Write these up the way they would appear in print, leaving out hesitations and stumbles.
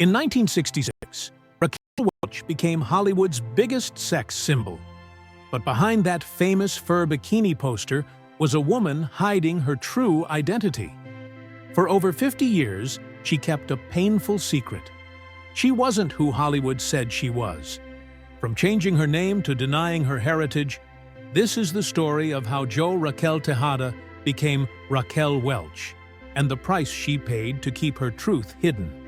In 1966, Raquel Welch became Hollywood's biggest sex symbol. But behind that famous fur bikini poster was a woman hiding her true identity. For over 50 years, she kept a painful secret. She wasn't who Hollywood said she was. From changing her name to denying her heritage, this is the story of how Jo Raquel Tejada became Raquel Welch, and the price she paid to keep her truth hidden.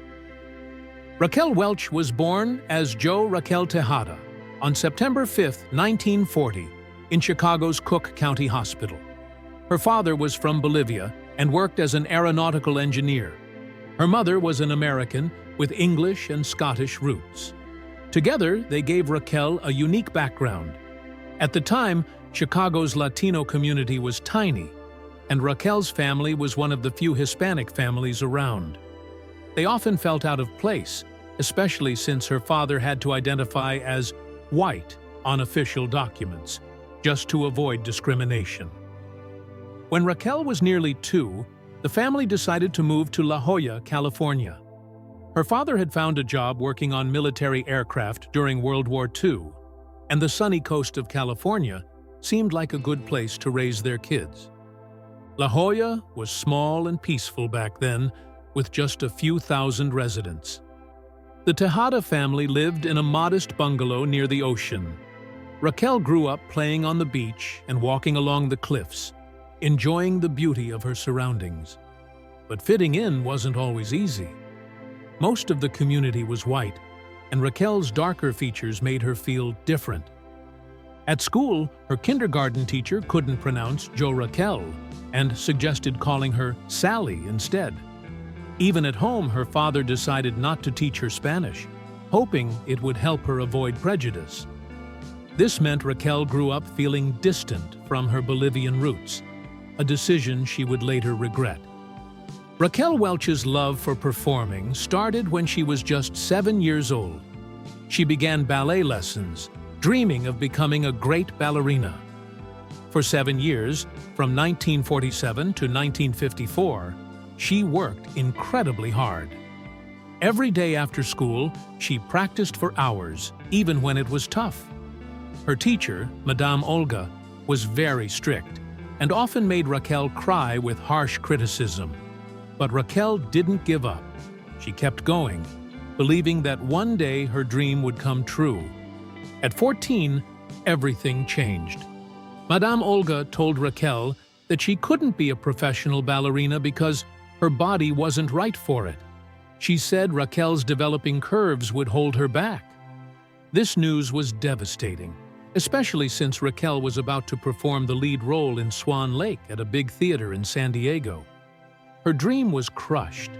Raquel Welch was born as Jo Raquel Tejada on September 5, 1940, in Chicago's Cook County Hospital. Her father was from Bolivia and worked as an aeronautical engineer. Her mother was an American with English and Scottish roots. Together, they gave Raquel a unique background. At the time, Chicago's Latino community was tiny, and Raquel's family was one of the few Hispanic families around. They often felt out of place, especially since her father had to identify as white on official documents, just to avoid discrimination. When Raquel was nearly 2, the family decided to move to La Jolla, California. Her father had found a job working on military aircraft during World War II, and the sunny coast of California seemed like a good place to raise their kids. La Jolla was small and peaceful back then, with just a few thousand residents. The Tejada family lived in a modest bungalow near the ocean. Raquel grew up playing on the beach and walking along the cliffs, enjoying the beauty of her surroundings. But fitting in wasn't always easy. Most of the community was white, and Raquel's darker features made her feel different. At school, her kindergarten teacher couldn't pronounce Jo Raquel and suggested calling her Sally instead. Even at home, her father decided not to teach her Spanish, hoping it would help her avoid prejudice. This meant Raquel grew up feeling distant from her Bolivian roots, a decision she would later regret. Raquel Welch's love for performing started when she was just 7 years old. She began ballet lessons, dreaming of becoming a great ballerina. For 7 years, from 1947 to 1954, she worked incredibly hard. Every day after school, she practiced for hours, even when it was tough. Her teacher, Madame Olga, was very strict and often made Raquel cry with harsh criticism. But Raquel didn't give up. She kept going, believing that one day her dream would come true. At 14, everything changed. Madame Olga told Raquel that she couldn't be a professional ballerina because her body wasn't right for it. She said Raquel's developing curves would hold her back. This news was devastating, especially since Raquel was about to perform the lead role in Swan Lake at a big theater in San Diego. Her dream was crushed,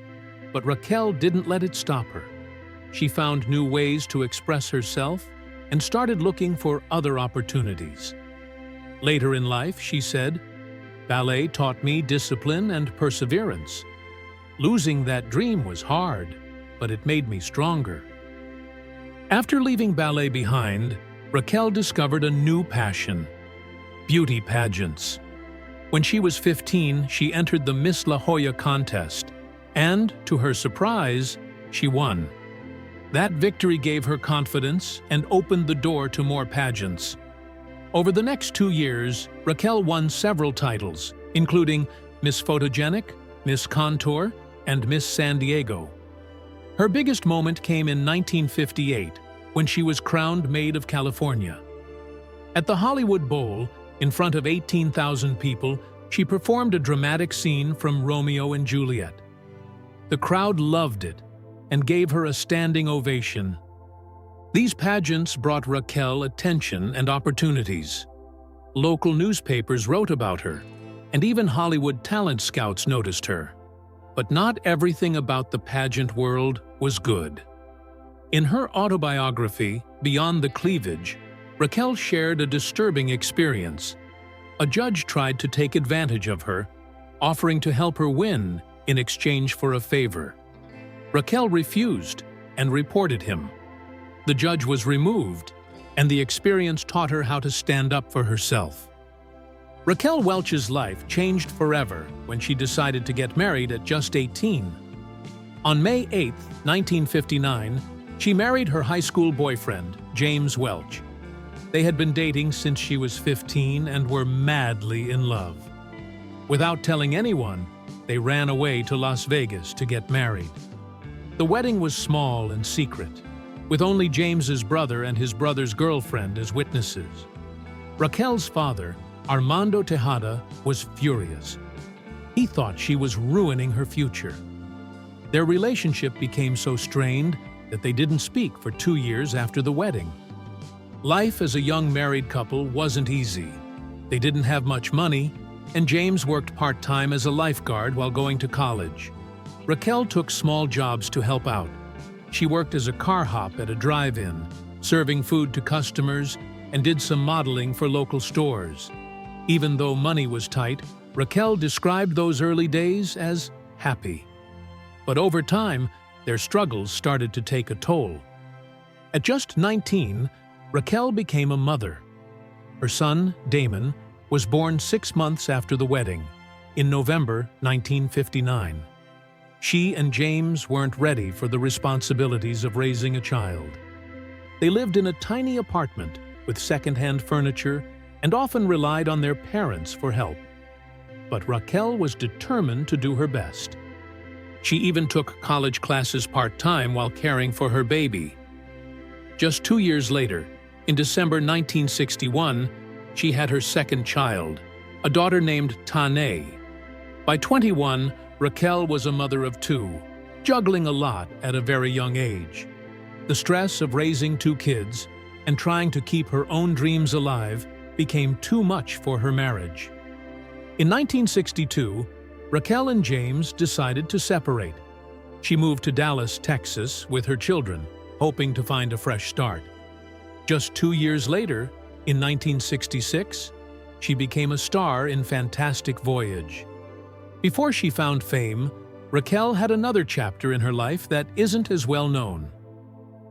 but Raquel didn't let it stop her. She found new ways to express herself and started looking for other opportunities. Later in life, she said, "Ballet taught me discipline and perseverance. Losing that dream was hard, but it made me stronger." After leaving ballet behind, Raquel discovered a new passion: beauty pageants. When she was 15, she entered the Miss La Jolla contest, and, to her surprise, she won. That victory gave her confidence and opened the door to more pageants. Over the next 2 years, Raquel won several titles, including Miss Photogenic, Miss Contour, and Miss San Diego. Her biggest moment came in 1958, when she was crowned Maid of California. At the Hollywood Bowl, in front of 18,000 people, she performed a dramatic scene from Romeo and Juliet. The crowd loved it and gave her a standing ovation. These pageants brought Raquel attention and opportunities. Local newspapers wrote about her, and even Hollywood talent scouts noticed her. But not everything about the pageant world was good. In her autobiography, Beyond the Cleavage, Raquel shared a disturbing experience. A judge tried to take advantage of her, offering to help her win in exchange for a favor. Raquel refused and reported him. The judge was removed, and the experience taught her how to stand up for herself. Raquel Welch's life changed forever when she decided to get married at just 18. On May 8, 1959, she married her high school boyfriend, James Welch. They had been dating since she was 15 and were madly in love. Without telling anyone, they ran away to Las Vegas to get married. The wedding was small and secret, with only James's brother and his brother's girlfriend as witnesses. Raquel's father, Armando Tejada, was furious. He thought she was ruining her future. Their relationship became so strained that they didn't speak for 2 years after the wedding. Life as a young married couple wasn't easy. They didn't have much money, and James worked part-time as a lifeguard while going to college. Raquel took small jobs to help out. She worked as a car hop at a drive-in, serving food to customers, and did some modeling for local stores. Even though money was tight, Raquel described those early days as happy. But over time, their struggles started to take a toll. At just 19, Raquel became a mother. Her son, Damon, was born 6 months after the wedding, in November 1959. She and James weren't ready for the responsibilities of raising a child. They lived in a tiny apartment with second-hand furniture and often relied on their parents for help. But Raquel was determined to do her best. She even took college classes part-time while caring for her baby. Just 2 years later, in December 1961, she had her second child, a daughter named Tanny. By 21, Raquel was a mother of 2, juggling a lot at a very young age. The stress of raising 2 kids and trying to keep her own dreams alive became too much for her marriage. In 1962, Raquel and James decided to separate. She moved to Dallas, Texas, with her children, hoping to find a fresh start. Just 2 years later, in 1966, she became a star in Fantastic Voyage. Before she found fame, Raquel had another chapter in her life that isn't as well known.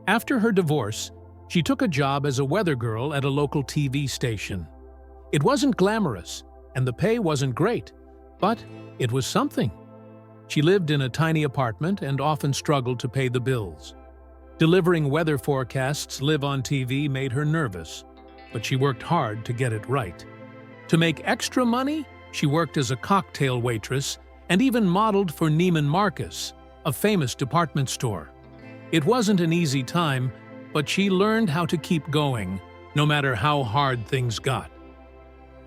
After her divorce, she took a job as a weather girl at a local TV station. It wasn't glamorous, and the pay wasn't great, but it was something. She lived in a tiny apartment and often struggled to pay the bills. Delivering weather forecasts live on TV made her nervous, but she worked hard to get it right. To make extra money, she worked as a cocktail waitress and even modeled for Neiman Marcus, a famous department store. It wasn't an easy time, but she learned how to keep going, no matter how hard things got.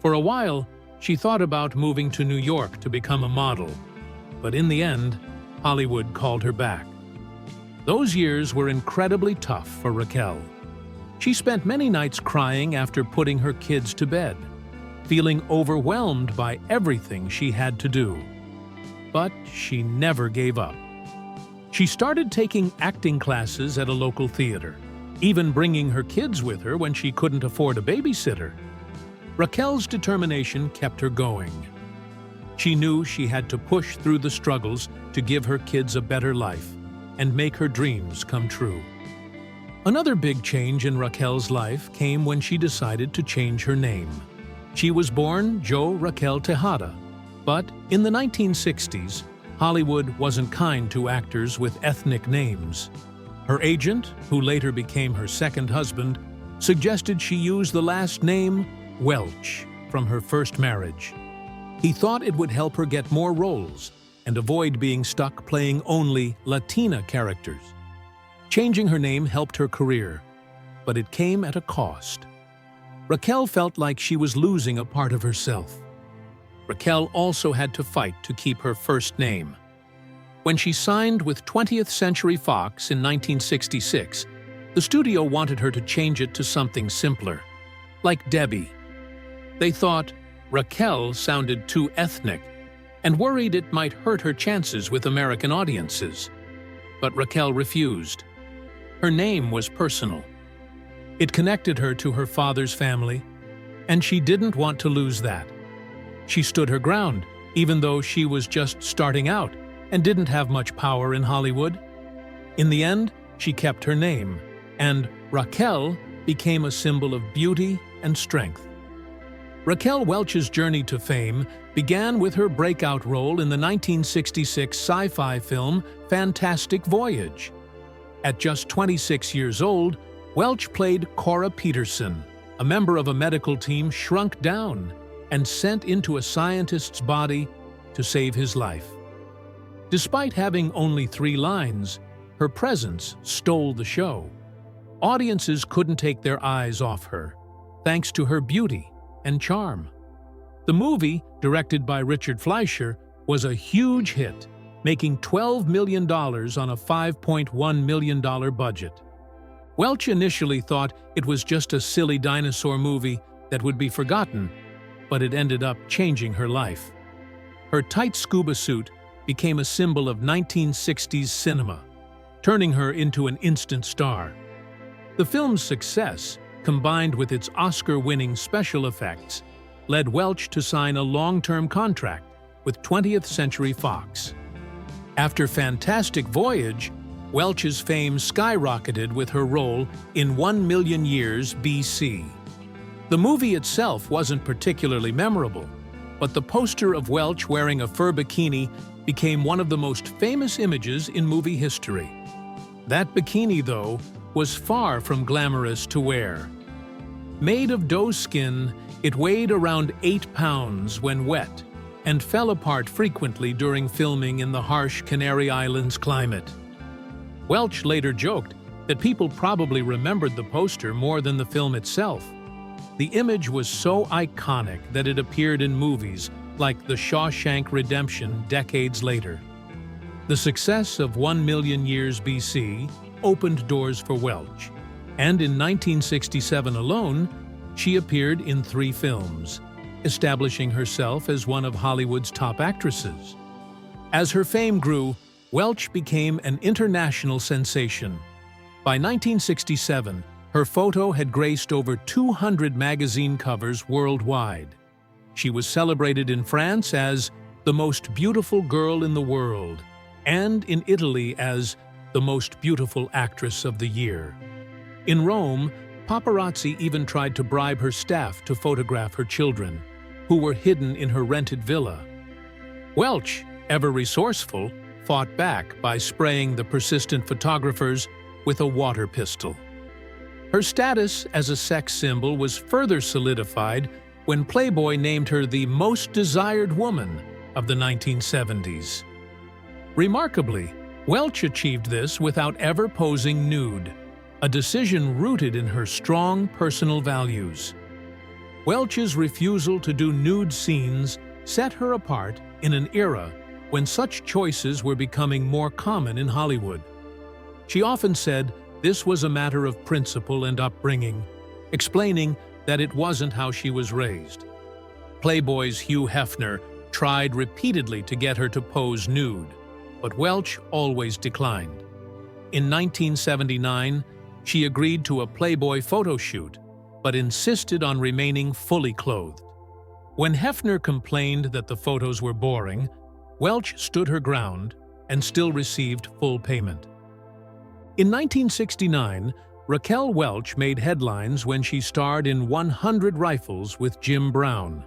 For a while, she thought about moving to New York to become a model, but in the end, Hollywood called her back. Those years were incredibly tough for Raquel. She spent many nights crying after putting her kids to bed, feeling overwhelmed by everything she had to do. But she never gave up. She started taking acting classes at a local theater, even bringing her kids with her when she couldn't afford a babysitter. Raquel's determination kept her going. She knew she had to push through the struggles to give her kids a better life and make her dreams come true. Another big change in Raquel's life came when she decided to change her name. She was born Jo Raquel Tejada, but in the 1960s, Hollywood wasn't kind to actors with ethnic names. Her agent, who later became her second husband, suggested she use the last name Welch from her first marriage. He thought it would help her get more roles and avoid being stuck playing only Latina characters. Changing her name helped her career, but it came at a cost. Raquel felt like she was losing a part of herself. Raquel also had to fight to keep her first name. When she signed with 20th Century Fox in 1966, the studio wanted her to change it to something simpler, like Debbie. They thought Raquel sounded too ethnic and worried it might hurt her chances with American audiences. But Raquel refused. Her name was personal. It connected her to her father's family, and she didn't want to lose that. She stood her ground, even though she was just starting out and didn't have much power in Hollywood. In the end, she kept her name, and Raquel became a symbol of beauty and strength. Raquel Welch's journey to fame began with her breakout role in the 1966 sci-fi film Fantastic Voyage. At just 26 years old, Welch played Cora Peterson, a member of a medical team shrunk down and sent into a scientist's body to save his life. Despite having only 3 lines, her presence stole the show. Audiences couldn't take their eyes off her, thanks to her beauty and charm. The movie, directed by Richard Fleischer, was a huge hit, making $12 million on a $5.1 million budget. Welch initially thought it was just a silly dinosaur movie that would be forgotten, but it ended up changing her life. Her tight scuba suit became a symbol of 1960s cinema, turning her into an instant star. The film's success, combined with its Oscar-winning special effects, led Welch to sign a long-term contract with 20th Century Fox. After Fantastic Voyage, Welch's fame skyrocketed with her role in 1 Million Years BC. The movie itself wasn't particularly memorable, but the poster of Welch wearing a fur bikini became one of the most famous images in movie history. That bikini, though, was far from glamorous to wear. Made of doe skin, it weighed around 8 pounds when wet and fell apart frequently during filming in the harsh Canary Islands climate. Welch later joked that people probably remembered the poster more than the film itself. The image was so iconic that it appeared in movies like The Shawshank Redemption decades later. The success of 1 Million Years BC opened doors for Welch, and in 1967 alone, she appeared in 3 films, establishing herself as one of Hollywood's top actresses. As her fame grew, Welch became an international sensation. By 1967, her photo had graced over 200 magazine covers worldwide. She was celebrated in France as the most beautiful girl in the world, and in Italy as the most beautiful actress of the year. In Rome, paparazzi even tried to bribe her staff to photograph her children, who were hidden in her rented villa. Welch, ever resourceful, fought back by spraying the persistent photographers with a water pistol. Her status as a sex symbol was further solidified when Playboy named her the most desired woman of the 1970s. Remarkably, Welch achieved this without ever posing nude, a decision rooted in her strong personal values. Welch's refusal to do nude scenes set her apart in an era when such choices were becoming more common in Hollywood. She often said this was a matter of principle and upbringing, explaining that it wasn't how she was raised. Playboy's Hugh Hefner tried repeatedly to get her to pose nude, but Welch always declined. In 1979, she agreed to a Playboy photo shoot, but insisted on remaining fully clothed. When Hefner complained that the photos were boring, Welch stood her ground and still received full payment. In 1969, Raquel Welch made headlines when she starred in 100 Rifles with Jim Brown.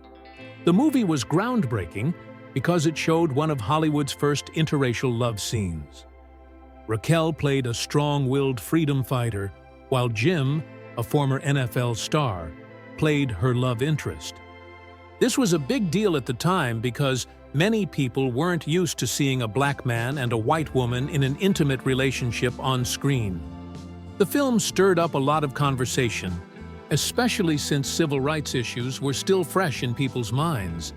The movie was groundbreaking because it showed one of Hollywood's first interracial love scenes. Raquel played a strong-willed freedom fighter, while Jim, a former NFL star, played her love interest. This was a big deal at the time because many people weren't used to seeing a black man and a white woman in an intimate relationship on screen. The film stirred up a lot of conversation, especially since civil rights issues were still fresh in people's minds.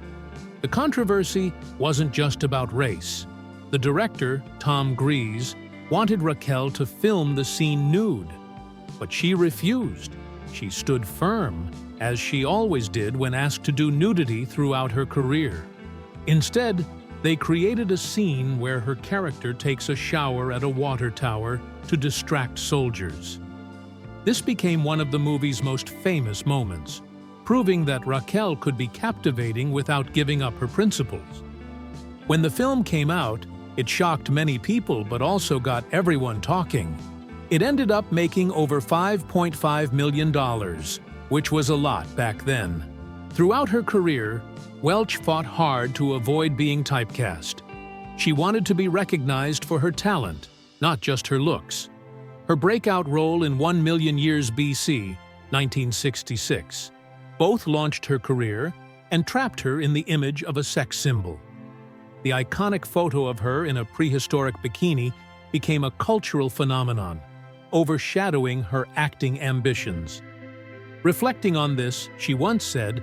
The controversy wasn't just about race. The director, Tom Grease, wanted Raquel to film the scene nude, but she refused. She stood firm, as she always did when asked to do nudity throughout her career. Instead, they created a scene where her character takes a shower at a water tower to distract soldiers. This became one of the movie's most famous moments, proving that Raquel could be captivating without giving up her principles. When the film came out, it shocked many people but also got everyone talking. It ended up making over $5.5 million, which was a lot back then. Throughout her career, Welch fought hard to avoid being typecast. She wanted to be recognized for her talent, not just her looks. Her breakout role in 1 Million Years BC, 1966, both launched her career and trapped her in the image of a sex symbol. The iconic photo of her in a prehistoric bikini became a cultural phenomenon, overshadowing her acting ambitions. Reflecting on this, she once said,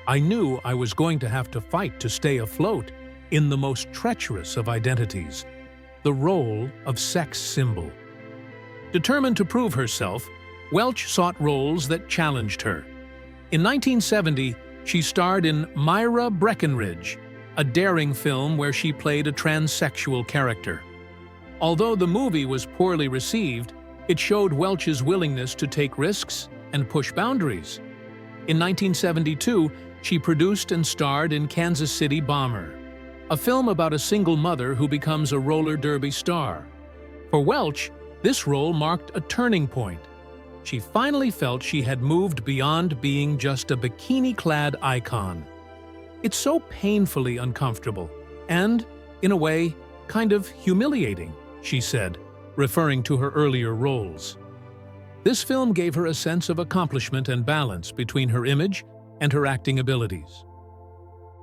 "I knew I was going to have to fight to stay afloat in the most treacherous of identities, the role of sex symbol." Determined to prove herself, Welch sought roles that challenged her. In 1970, she starred in Myra Breckenridge, a daring film where she played a transsexual character. Although the movie was poorly received, it showed Welch's willingness to take risks and push boundaries. In 1972, she produced and starred in Kansas City Bomber, a film about a single mother who becomes a roller derby star. For Welch, this role marked a turning point. She finally felt she had moved beyond being just a bikini-clad icon. It's so painfully uncomfortable and, in a way, kind of humiliating, she said, referring to her earlier roles. This film gave her a sense of accomplishment and balance between her image and her acting abilities.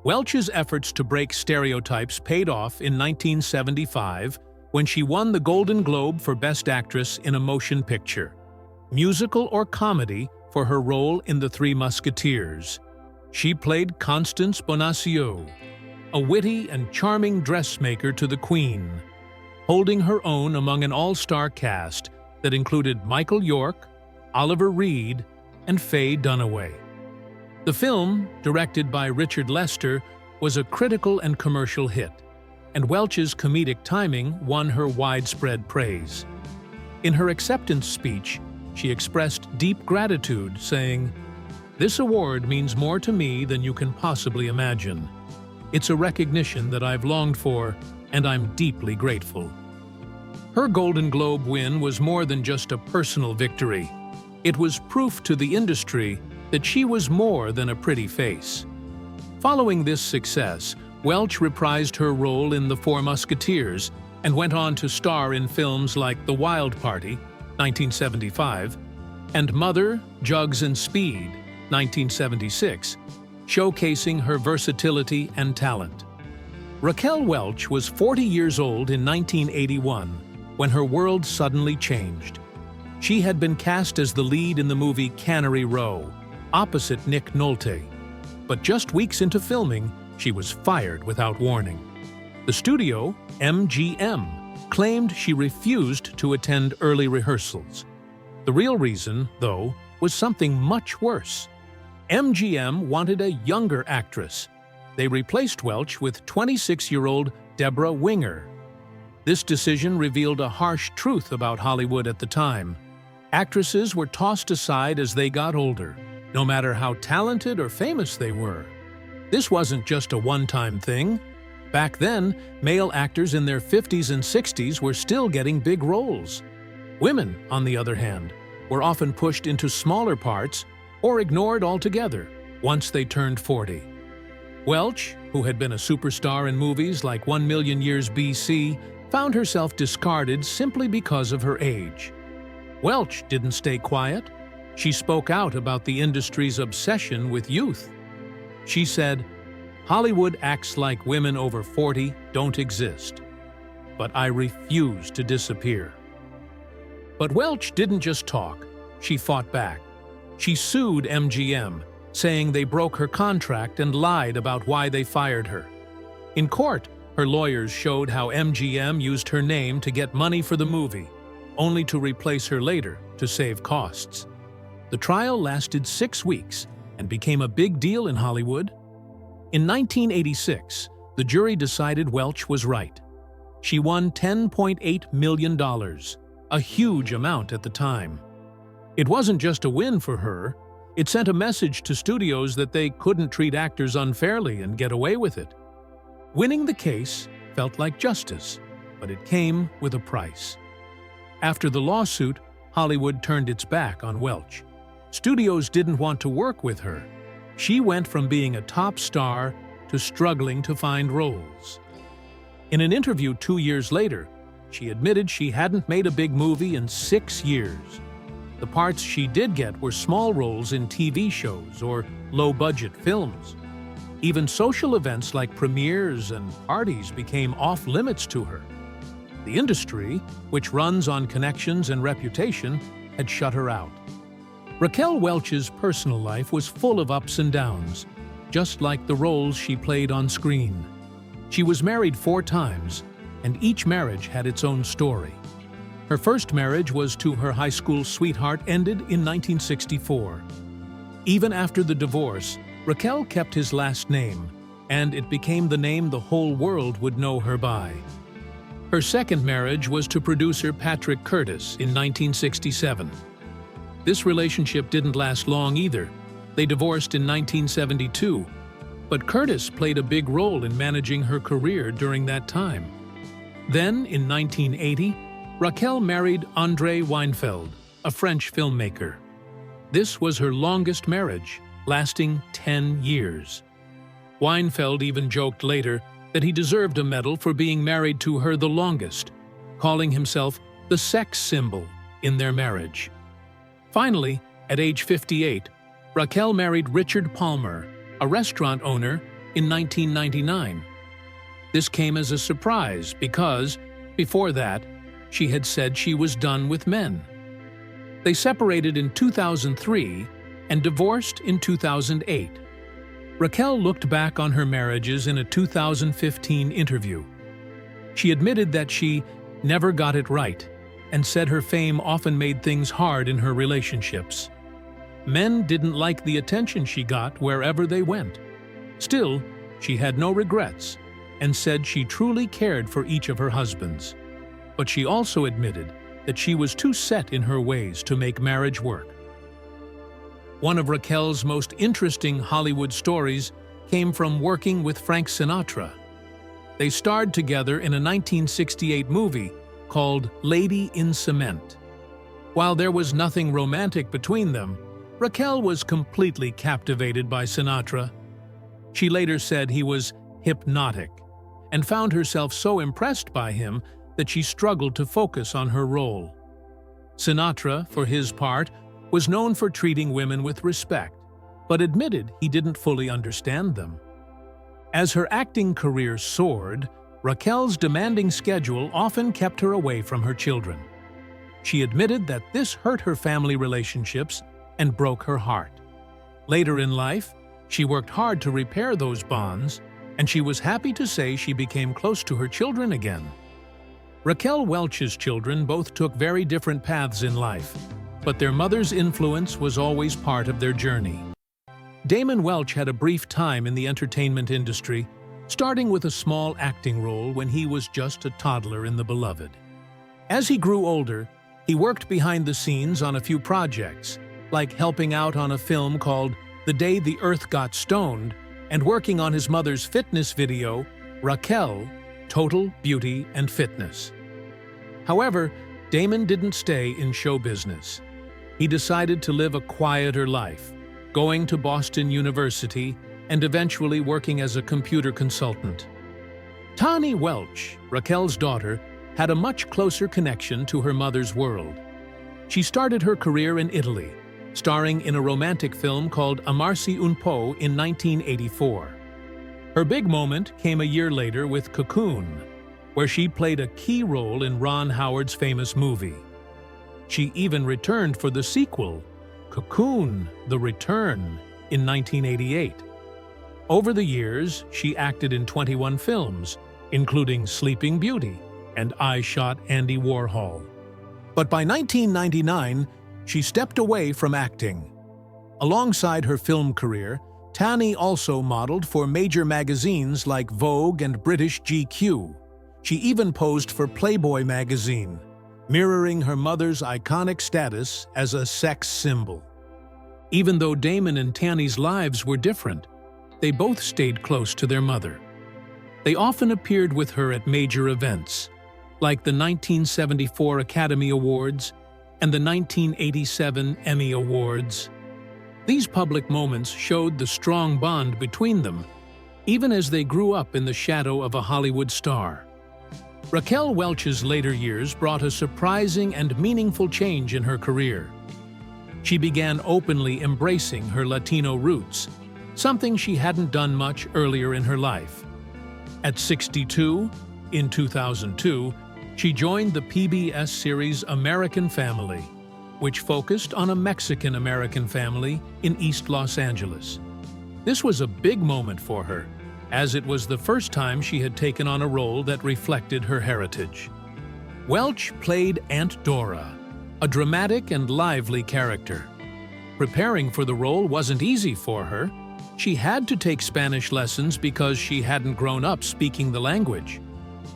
Welch's efforts to break stereotypes paid off in 1975 when she won the Golden Globe for Best Actress in a Motion Picture, musical or comedy, for her role in The Three Musketeers. She played Constance Bonacieux, a witty and charming dressmaker to the Queen, holding her own among an all-star cast that included Michael York, Oliver Reed, and Faye Dunaway. The film, directed by Richard Lester, was a critical and commercial hit, and Welch's comedic timing won her widespread praise. In her acceptance speech, she expressed deep gratitude, saying, "This award means more to me than you can possibly imagine. It's a recognition that I've longed for, and I'm deeply grateful." Her Golden Globe win was more than just a personal victory. It was proof to the industry that she was more than a pretty face. Following this success, Welch reprised her role in The Four Musketeers and went on to star in films like The Wild Party, 1975, and Mother, Jugs and Speed, 1976, showcasing her versatility and talent. Raquel Welch was 40 years old in 1981 when her world suddenly changed. She had been cast as the lead in the movie Cannery Row, opposite Nick Nolte. But just weeks into filming, she was fired without warning. The studio, MGM, claimed she refused to attend early rehearsals. The real reason, though, was something much worse. MGM wanted a younger actress. They replaced Welch with 26-year-old Deborah Winger. This decision revealed a harsh truth about Hollywood at the time. Actresses were tossed aside as they got older, no matter how talented or famous they were. This wasn't just a one-time thing. Back then, male actors in their 50s and 60s were still getting big roles. Women, on the other hand, were often pushed into smaller parts or ignored altogether once they turned 40. Welch, who had been a superstar in movies like 1 Million Years BC, found herself discarded simply because of her age. Welch didn't stay quiet. She spoke out about the industry's obsession with youth. She said, "Hollywood acts like women over 40 don't exist, but I refuse to disappear." But Welch didn't just talk, she fought back. She sued MGM, saying they broke her contract and lied about why they fired her. In court, her lawyers showed how MGM used her name to get money for the movie, only to replace her later to save costs. The trial lasted 6 weeks and became a big deal in Hollywood. In 1986, the jury decided Welch was right. She won $10.8 million, a huge amount at the time. It wasn't just a win for her, it sent a message to studios that they couldn't treat actors unfairly and get away with it. Winning the case felt like justice, but it came with a price. After the lawsuit, Hollywood turned its back on Welch. Studios didn't want to work with her. She went from being a top star to struggling to find roles. In an interview 2 years later, she admitted she hadn't made a big movie in 6 years. The parts she did get were small roles in TV shows or low-budget films. Even social events like premieres and parties became off-limits to her. The industry, which runs on connections and reputation, had shut her out. Raquel Welch's personal life was full of ups and downs, just like the roles she played on screen. She was married 4 times, and each marriage had its own story. Her first marriage was to her high school sweetheart, ended in 1964. Even after the divorce, Raquel kept his last name, and it became the name the whole world would know her by. Her second marriage was to producer Patrick Curtis in 1967. This relationship didn't last long either. They divorced in 1972, but Curtis played a big role in managing her career during that time. Then, in 1980, Raquel married André Weinfeld, a French filmmaker. This was her longest marriage, lasting 10 years. Weinfeld even joked later that he deserved a medal for being married to her the longest, calling himself the sex symbol in their marriage. Finally, at age 58, Raquel married Richard Palmer, a restaurant owner, in 1999. This came as a surprise because, before that, she had said she was done with men. They separated in 2003 and divorced in 2008. Raquel looked back on her marriages in a 2015 interview. She admitted that she never got it right and said her fame often made things hard in her relationships. Men didn't like the attention she got wherever they went. Still, she had no regrets and said she truly cared for each of her husbands. But she also admitted that she was too set in her ways to make marriage work. One of Raquel's most interesting Hollywood stories came from working with Frank Sinatra. They starred together in a 1968 movie called Lady in Cement. While there was nothing romantic between them, Raquel was completely captivated by Sinatra. She later said he was hypnotic and found herself so impressed by him that she struggled to focus on her role. Sinatra, for his part, was known for treating women with respect, but admitted he didn't fully understand them. As her acting career soared, Raquel's demanding schedule often kept her away from her children. She admitted that this hurt her family relationships and broke her heart. Later in life, she worked hard to repair those bonds, and she was happy to say she became close to her children again. Raquel Welch's children both took very different paths in life, but their mother's influence was always part of their journey. Damon Welch had a brief time in the entertainment industry, starting with a small acting role when he was just a toddler in The Beloved. As he grew older, he worked behind the scenes on a few projects, like helping out on a film called The Day the Earth Got Stoned and working on his mother's fitness video, Raquel, Total Beauty and Fitness. However, Damon didn't stay in show business. He decided to live a quieter life, going to Boston University and eventually working as a computer consultant. Tanny Welch, Raquel's daughter, had a much closer connection to her mother's world. She started her career in Italy, starring in a romantic film called Amarsi un po' in 1984. Her big moment came a year later with Cocoon, where she played a key role in Ron Howard's famous movie. She even returned for the sequel, Cocoon: The Return, in 1988. Over the years, she acted in 21 films, including Sleeping Beauty and I Shot Andy Warhol. But by 1999, she stepped away from acting. Alongside her film career, Tanny also modeled for major magazines like Vogue and British GQ. She even posed for Playboy magazine, mirroring her mother's iconic status as a sex symbol. Even though Damon and Tanny's lives were different, they both stayed close to their mother. They often appeared with her at major events, like the 1974 Academy Awards and the 1987 Emmy Awards. These public moments showed the strong bond between them, even as they grew up in the shadow of a Hollywood star. Raquel Welch's later years brought a surprising and meaningful change in her career. She began openly embracing her Latino roots, something she hadn't done much earlier in her life. At 62, in 2002, she joined the PBS series American Family, which focused on a Mexican-American family in East Los Angeles. This was a big moment for her, as it was the first time she had taken on a role that reflected her heritage. Welch played Aunt Dora, a dramatic and lively character. Preparing for the role wasn't easy for her. She had to take Spanish lessons because she hadn't grown up speaking the language.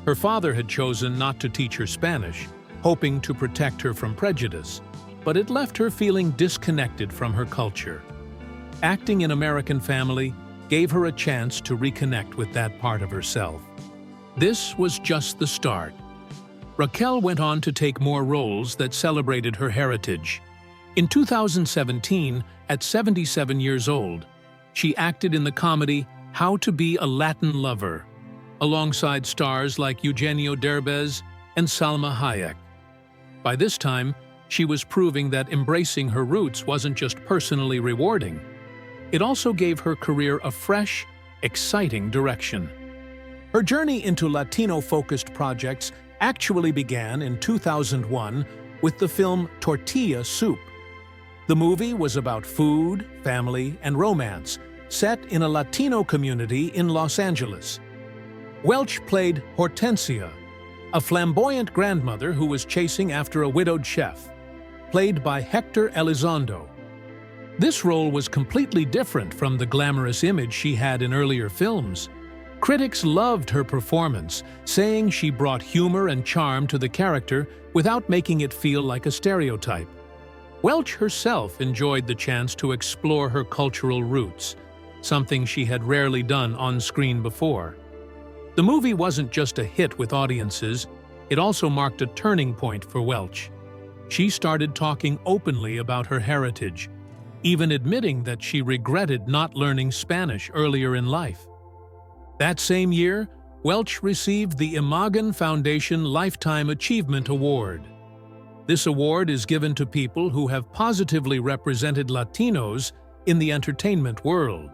Her father had chosen not to teach her Spanish, hoping to protect her from prejudice, but it left her feeling disconnected from her culture. Acting in American Family gave her a chance to reconnect with that part of herself. This was just the start. Raquel went on to take more roles that celebrated her heritage. In 2017, at 77 years old, she acted in the comedy How to Be a Latin Lover, alongside stars like Eugenio Derbez and Salma Hayek. By this time, she was proving that embracing her roots wasn't just personally rewarding. It also gave her career a fresh, exciting direction. Her journey into Latino-focused projects actually began in 2001 with the film Tortilla Soup. The movie was about food, family, and romance, set in a Latino community in Los Angeles. Welch played Hortensia, a flamboyant grandmother who was chasing after a widowed chef, played by Hector Elizondo. This role was completely different from the glamorous image she had in earlier films. Critics loved her performance, saying she brought humor and charm to the character without making it feel like a stereotype. Welch herself enjoyed the chance to explore her cultural roots, something she had rarely done on screen before. The movie wasn't just a hit with audiences, it also marked a turning point for Welch. She started talking openly about her heritage, even admitting that she regretted not learning Spanish earlier in life. That same year, Welch received the Iman Foundation Lifetime Achievement Award. This award is given to people who have positively represented Latinos in the entertainment world.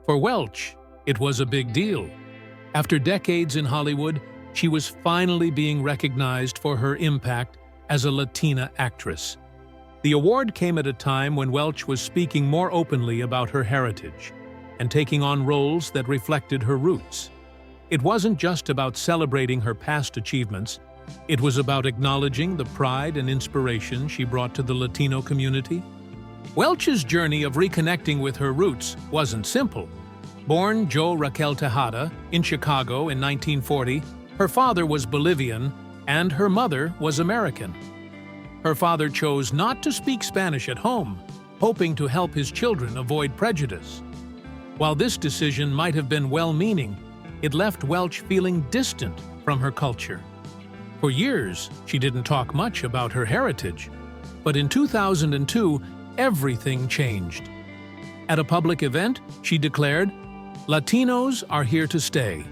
For Welch, it was a big deal. After decades in Hollywood, she was finally being recognized for her impact as a Latina actress. The award came at a time when Welch was speaking more openly about her heritage and taking on roles that reflected her roots. It wasn't just about celebrating her past achievements, it was about acknowledging the pride and inspiration she brought to the Latino community. Welch's journey of reconnecting with her roots wasn't simple. Born Jo Raquel Tejada in Chicago in 1940, her father was Bolivian and her mother was American. Her father chose not to speak Spanish at home, hoping to help his children avoid prejudice. While this decision might have been well-meaning, it left Welch feeling distant from her culture. For years, she didn't talk much about her heritage, but in 2002, everything changed. At a public event, she declared, "Latinos are here to stay.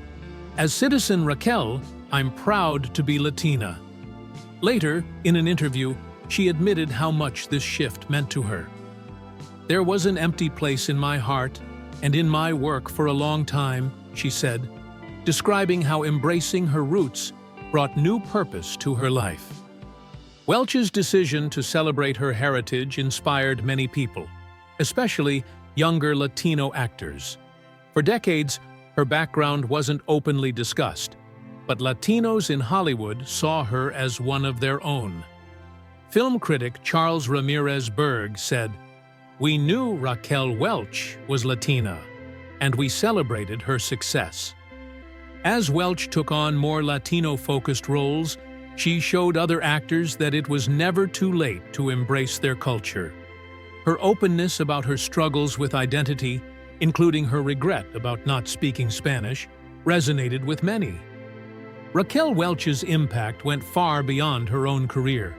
As citizen Raquel, I'm proud to be Latina." Later, in an interview, she admitted how much this shift meant to her. "There was an empty place in my heart and in my work for a long time," she said, describing how embracing her roots brought new purpose to her life. Welch's decision to celebrate her heritage inspired many people, especially younger Latino actors. For decades, her background wasn't openly discussed, but Latinos in Hollywood saw her as one of their own. Film critic Charles Ramirez Berg said, "We knew Raquel Welch was Latina, and we celebrated her success." As Welch took on more Latino-focused roles, she showed other actors that it was never too late to embrace their culture. Her openness about her struggles with identity, including her regret about not speaking Spanish, resonated with many. Raquel Welch's impact went far beyond her own career.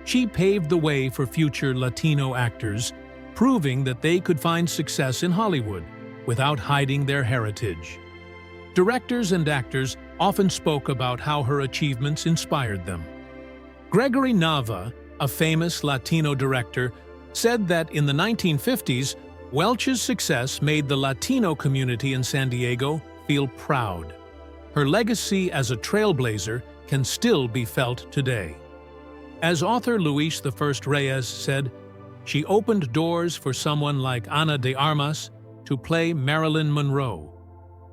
She paved the way for future Latino actors, proving that they could find success in Hollywood without hiding their heritage. Directors and actors often spoke about how her achievements inspired them. Gregory Nava, a famous Latino director, said that in the 1950s, Welch's success made the Latino community in San Diego feel proud. Her legacy as a trailblazer can still be felt today. As author Luis I. Reyes said, she opened doors for someone like Ana de Armas to play Marilyn Monroe.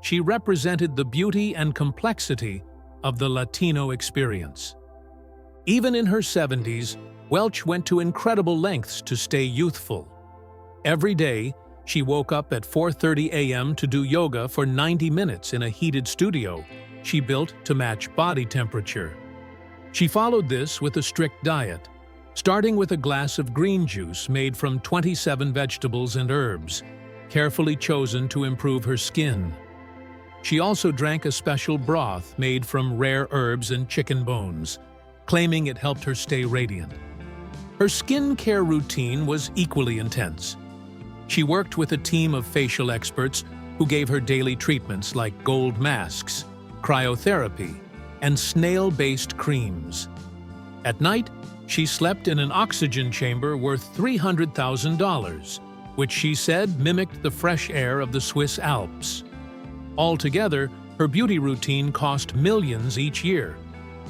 She represented the beauty and complexity of the Latino experience. Even in her 70s, Welch went to incredible lengths to stay youthful. Every day, she woke up at 4:30 a.m. to do yoga for 90 minutes in a heated studio she built to match body temperature. She followed this with a strict diet, starting with a glass of green juice made from 27 vegetables and herbs, carefully chosen to improve her skin. She also drank a special broth made from rare herbs and chicken bones, claiming it helped her stay radiant. Her skincare routine was equally intense. She worked with a team of facial experts who gave her daily treatments like gold masks, cryotherapy, and snail-based creams. At night, she slept in an oxygen chamber worth $300,000, which she said mimicked the fresh air of the Swiss Alps. Altogether, her beauty routine cost millions each year,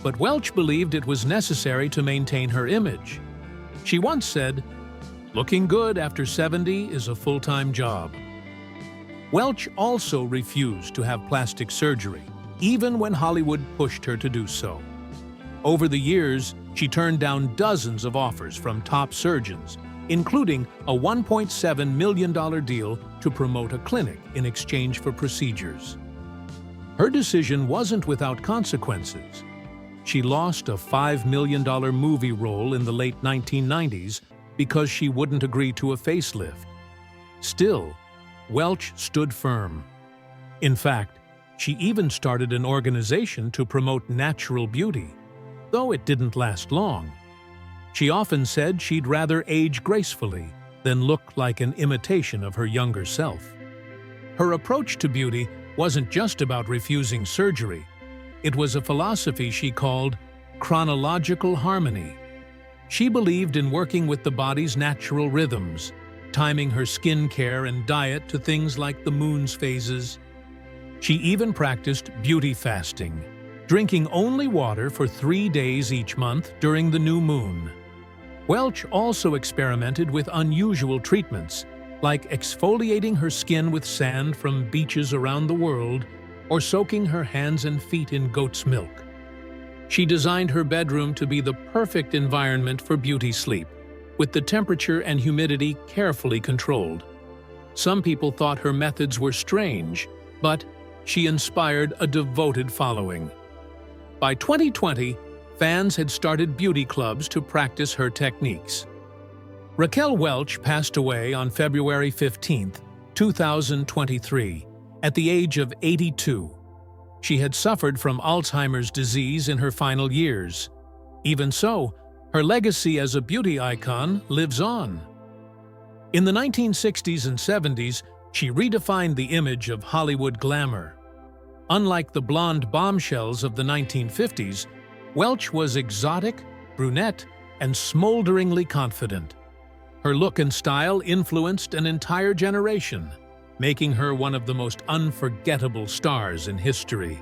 but Welch believed it was necessary to maintain her image. She once said, "Looking good after 70 is a full-time job." Welch also refused to have plastic surgery, even when Hollywood pushed her to do so. Over the years, she turned down dozens of offers from top surgeons, including a $1.7 million deal to promote a clinic in exchange for procedures. Her decision wasn't without consequences. She lost a $5 million movie role in the late 1990s because she wouldn't agree to a facelift. Still, Welch stood firm. In fact, she even started an organization to promote natural beauty, though it didn't last long. She often said she'd rather age gracefully than look like an imitation of her younger self. Her approach to beauty wasn't just about refusing surgery. It was a philosophy she called chronological harmony. She believed in working with the body's natural rhythms, timing her skincare and diet to things like the moon's phases. She even practiced beauty fasting, drinking only water for 3 days each month during the new moon. Welch also experimented with unusual treatments, like exfoliating her skin with sand from beaches around the world or soaking her hands and feet in goat's milk. She designed her bedroom to be the perfect environment for beauty sleep, with the temperature and humidity carefully controlled. Some people thought her methods were strange, but she inspired a devoted following. By 2020, fans had started beauty clubs to practice her techniques. Raquel Welch passed away on February 15, 2023, at the age of 82. She had suffered from Alzheimer's disease in her final years. Even so, her legacy as a beauty icon lives on. In the 1960s and 70s, she redefined the image of Hollywood glamour. Unlike the blonde bombshells of the 1950s, Welch was exotic, brunette, and smolderingly confident. Her look and style influenced an entire generation, making her one of the most unforgettable stars in history.